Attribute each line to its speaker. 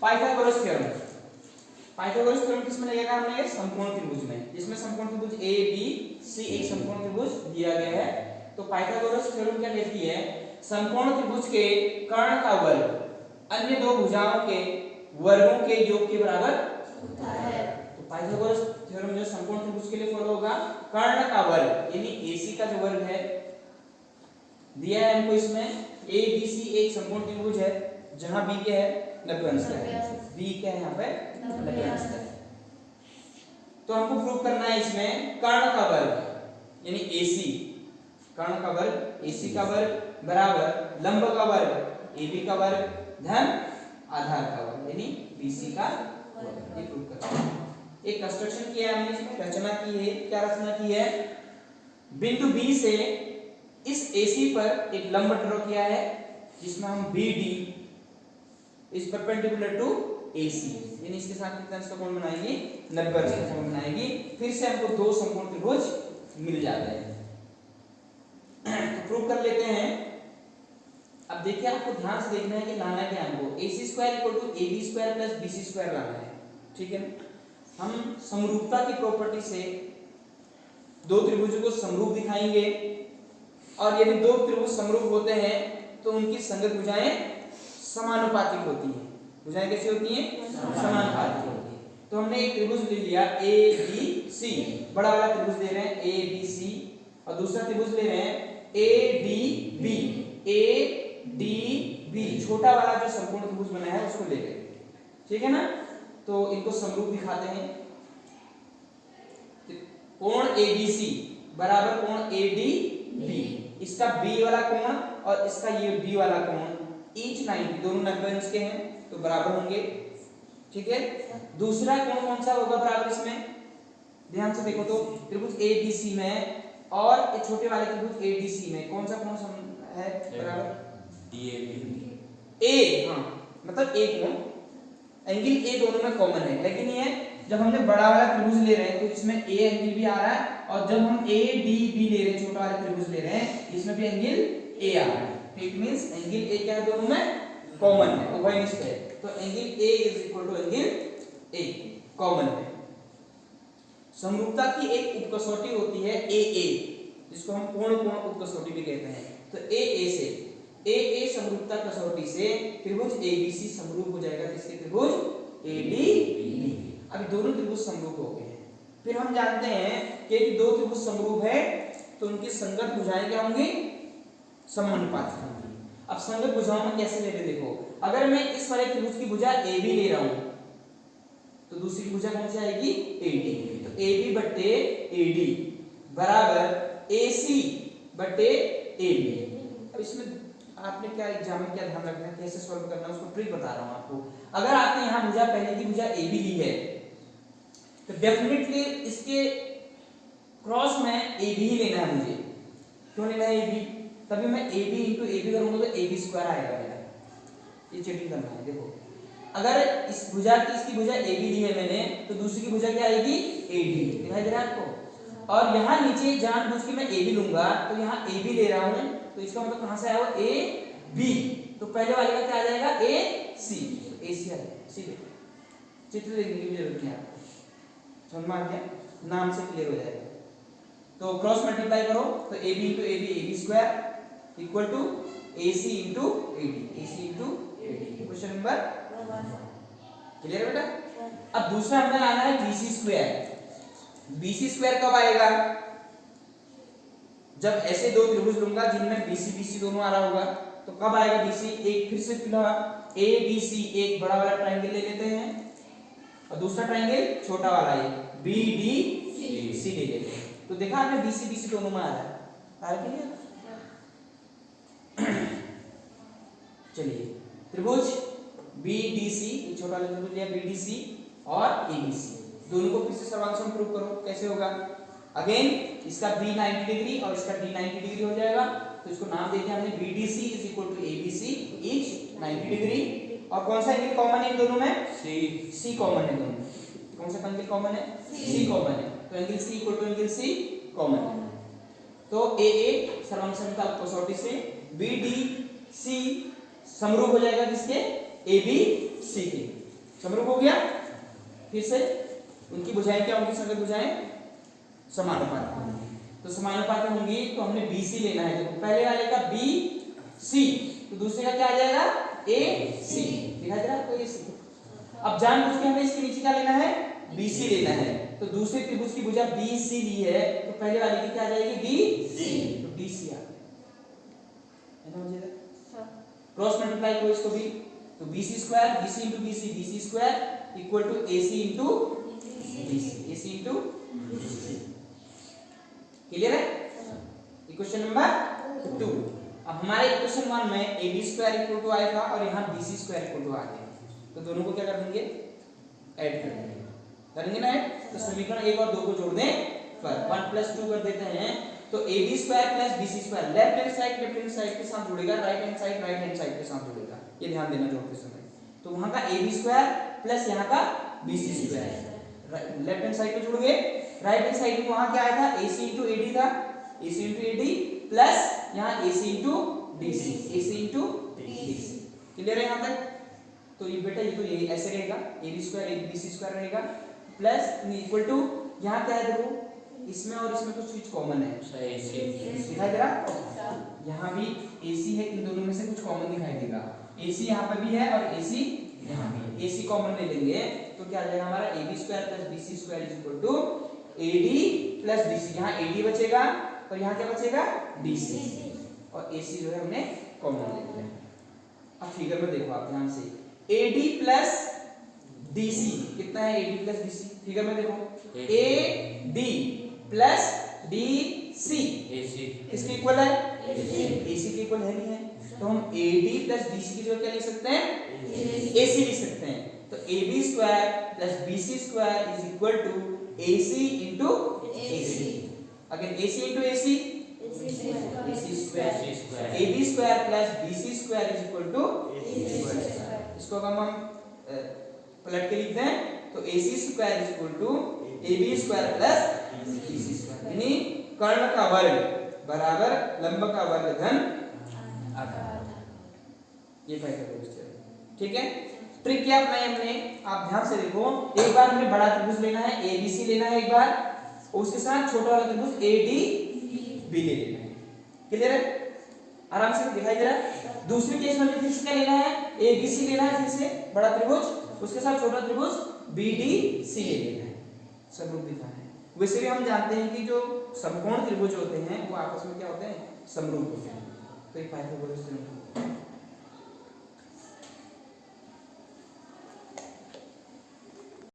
Speaker 1: Pythagoras theorem. Pythagoras theorem किसमें लगेगा हमने, ये समकोण त्रिभुज में, जिसमें समकोण त्रिभुज ए बी सी एक समकोण त्रिभुज दिया गया है। तो पाइथागोरस थ्योरम क्या कहती है, समकोण त्रिभुज के कर्ण का वर्ग अन्य दो भुजाओं के वर्गों के योग के बराबर होता है। तो पाइथागोरस थ्योरम जो समकोण त्रिभुज के लिए फॉलो होगा, कर्ण का वर्ग यानी AC का जो वर्ग है दिया है हमको, इसमें ABC एक समकोण त्रिभुज है जहां B क्या है, 90 अंश का है, B क्या है यहाँ पे 90 अंश का है। तो हमको प्रूव करना है इसमें कर्ण का वर्ग यानी AC, कर्ण का वर्ग AC का वर्ग बराबर लंब का वर्ग AB का वर्ग धन आधार का वर्ग यानी BC का वर्ग। ये प्रूव करना है। एक कंस्ट्रक्शन किया है हमने, इसमें रचना की है। क्या रचना की है, बिंदु B से इस AC पर एक लंब ड्रॉ किया है जिसमें हम BD इस परपेंडिकुलर टू AC यानी इसके साथ कितना अंश का कोण बनाएगी, 90 अंश का कोण बनाएगी। फिर से हमको दो समकोण त्रिभुज मिल जाते हैं। तो प्रूव कर लेते हैं। अब देखिए आपको ध्यान से देखना है कि लाना क्या है हमको, AC square equal to AB square plus BC square लाना है। ठीक है, हम समरूपता की प्रॉपर्टी से दो त्रिभुजों को समरूप दिखाएंगे और यदि दो त्रिभुज समरूप होते हैं तो उनकी संगत भुजाएं समानुपातिक होती हैं। भुजाएं कैसी होती हैं, समानुपातिक होती हैं। तो हमने एक त्रिभुज ले लिया ABC, बड़ा वाला त्रिभुज ले रहे हैं ABC और दूसरा त्रिभुज ले रहे हैं ADB। ADB छोटा वाला जो समकोण त्रिभुज बना है उसको ले लें, ठीक है ना। तो इनको समरूप दिखाते हैं। कोण ABC बराबर कोण ADB, इसका B वाला कोण और इसका ये B वाला कोण ईच 90, दोनों 90 अंश के हैं तो बराबर होंगे। ठीक है, दूसरा कोण कौन सा होगा बराबर, इसमें ध्यान से देखो तो त्रिभुज ABC में और एक छोटे वाले त्रिभुज ADC में कौन सा कोण है बराबर, DAB। A हाँ, मतलब एक कोण एंगल A दोनों में कॉमन है, लेकिन ये जब हमने बड़ा वाला त्रिभुज ले रहे हैं तो इसमें A एंगल भी आ रहा है और जब हम ADB ले रहे हैं छोटा वाला त्रिभुज ले रहे हैं इसमें भी एंगल A आ रहा है। इट मींस एंगल A क्या है, दोनों में कॉमन है, उभयनिष्ठ है। तो angle A is equal to angle A common है। समरूपता की एक उपकसौटी होती है AA, जिसको हम कोण कोण उपकसौटी भी कहते हैं। तो AA समरूपता कसौटी से त्रिभुज ABC समरूप हो जाएगा किसके, त्रिभुज ADB। अभी दोनों त्रिभुज समरूप हो गए हैं। फिर हम जानते हैं कि यदि दो त्रिभुज समरूप है तो उनकी संगत भुजाएं क्या होंगी, समानुपातिक होंगी। अब संगत भुजाओं में कैसे ले रहे, देखो अगर मैं इस वाले त्रिभुज की भुजा AB ले रहा हूं तो दूसरी भुजा कौन सी आएगी, AD। तो AB बट्टे AD बराबर AC बट्टे AB। अब इसमें आपने क्या एग्जाम में क्या ध्यान रखना है, कैसे सॉल्व करना है उसको ट्रिक बता रहा हूं आपको। अगर आपने यहां भुजा पहले की भुजा AB ली है तो डेफिनेटली इसके क्रॉस में AB ही लेना है मुझे। क्यों लेना है AB, तभी मैं AB इंटू AB करूंगा तो AB स्क्वायर आएगा मेरा। ये चीटिंग करना है। देखो अगर इस भुजा की इसकी भुजा AB ली है मैंने तो दूसरी की भुजा क्या आएगी, AD। दिखाई दे रहा है आपको। और यहाँ नीचे जानबूझ के मैं AB लूंगा तो यहाँ AB ले रहा हूँ तो इसका मतलब कहां से आया वो AB। तो पहले वाले का क्या आ जाएगा, AC। तो AC आ जाएगा। सीधे चित्र देखने की जरूरत नहीं है आपको, समझ में आ गया, नाम से क्लियर हो जाएगा। तो क्रॉस मल्टीप्लाई करो तो AB into AB AB square equal to AC into AD AC into AD। Question number clear है बेटा। अब दूसरा हमने लाना है BC स्क्वायर। BC स्क्वायर कब आएगा, जब ऐसे दो त्रिभुज लूंगा जिनमें BC BC दोनों आ रहा होगा। तो कब आएगा BC, एक फिर से फिलहाल ABC एक बड़ा वाला ट्रायंगल ले लेते हैं और दूसरा ट्रायंगल छोटा वाला है BDC ले लेते हैं। तो देखा आपने BC BC दोनों में आ रहा है, कि नहीं? चलिए त्रिभुज BDC छोटा वाला त्रिभुज लिया BDC और ABC दोनों को फिर से सर्वांश प्रूव करो, कैसे होगा। अगेन इसका B 90 डिग्री और इसका D 90 डिग्री हो जाएगा। तो इसको नाम देते हैं हमने BDC is equal to ABC each 90 degree. और कौन सा एंगल कॉमन है इन दोनों में, C कॉमन है दोनों में। कौन सा एंगल कॉमन है, C कॉमन है। तो angle C equal to angle C common है। तो AA सर्वांश कसौटी से BDC समरूप हो जाएगा किसके, ए बी सी के समरूप हो गया। फिर से उनकी भुजाएं क्या होंगी, संगत भुजाएं समानुपाती होंगी। तो समानुपाती होंगी तो हमने बी सी लेना है। देखो पहले वाले का बी सी तो दूसरे का क्या आ जाएगा ए सी, दिखाई दे रहा है आपको ए सी। अब जानबूझ के हमें इसके नीचे क्या लेना है, बी सी लेना है। तो दूसरे त्रिभुज की भुजा बी सी ली है तो पहले वाले की क्या आ जाएगी बी सी, तो बी सी आ गया। क्रॉस मल्टीप्लाई करो इसको भी, तो BC square BC into BC BC square equal to AC into BC AC into clear है। Equation number 2। अब हमारे इक्वेशन 1 में AB स्क्वायर इक्वल टू आया था और यहाँ BC स्क्वायर इक्वल टू आ गया, तो दोनों को क्या कर देंगे ऐड कर देंगे, करेंगे ना ऐड। तो समीकरण 1 और 2 को जोड़ दें पर 1 + 2 कर देते हैं। तो AB square plus BC square left hand side के साथ जुड़ेगा, राइट हैंड साइड के साथ जुड़ेगा, ये ध्यान देना जोड़ते समय। तो वहां का AB स्क्वायर प्लस यहाँ का BC square left hand side पे जुड़ गए। राइट हैंड साइड में वहां क्या आया था AC इंटू AD था, AC इंटू AD प्लस यहाँ AC into DC AC into DC। Clear है यहाँ तक। तो ये बेटा ये तो ये ऐसे रहेगा AB स्क्वायर BC स्क्वायर रहेगा प्लस इक्वल टू यहाँ क्या है देखो इसमें और इसमें कुछ चीज कॉमन है, दिखाई दे रहा। यहाँ भी AC है, इन दोनों में से कुछ कॉमन दिखाई देगा। AC यहाँ पे भी है और AC यहाँ भी है, AC कॉमन ले लेंगे तो क्या आ जाएगा हमारा AB square plus BC square is equal to AD plus BC। यहाँ AD बचेगा और यहाँ क्या बचेगा BC और AC जो है हमने कॉमन ले लिया। अब फिगर में देखो आप ध्यान से, AD प्लस DC कितना है, AD प्लस DC फिगर में देखो AD प्लस DC किसके इक्वल है, AC के इक्वल है नहीं है। तो हम AD प्लस DC की जगह क्या लिख सकते हैं AC लिख सकते हैं। तो AB square plus BC square is equal to AC into AC। Again AC into AC AC square, AB square plus BC square is equal to AC square. इसको हम पलट के लिखते हैं तो AC square is equal to AB square plus BC square, यानी कर्ण का वर्ग बराबर लंब का वर्ग धन आधा। ये फाइनल ठीक है। ट्रिक क्या अपनाई हमने, आप ध्यान से देखो। एक बार हमें बड़ा त्रिभुज लेना है ABC लेना है एक बार, उसके साथ छोटा वाला त्रिभुज ADB ले लेना है। क्लियर है, आराम से दिखाई दे रहा है। दूसरे केस में फिर से क्या लेना है ABC लेना है, फिर से बड़ा त्रिभुज, उसके साथ छोटा त्रिभुज BDC ले लेना है, समरूप दिखाना है। वैसे भी हम जानते हैं कि जो समकोण त्रिभुज होते हैं वो आपस में क्या होते हैं समरूप होते हैं। तो ये पाइथागोरस थ्योरम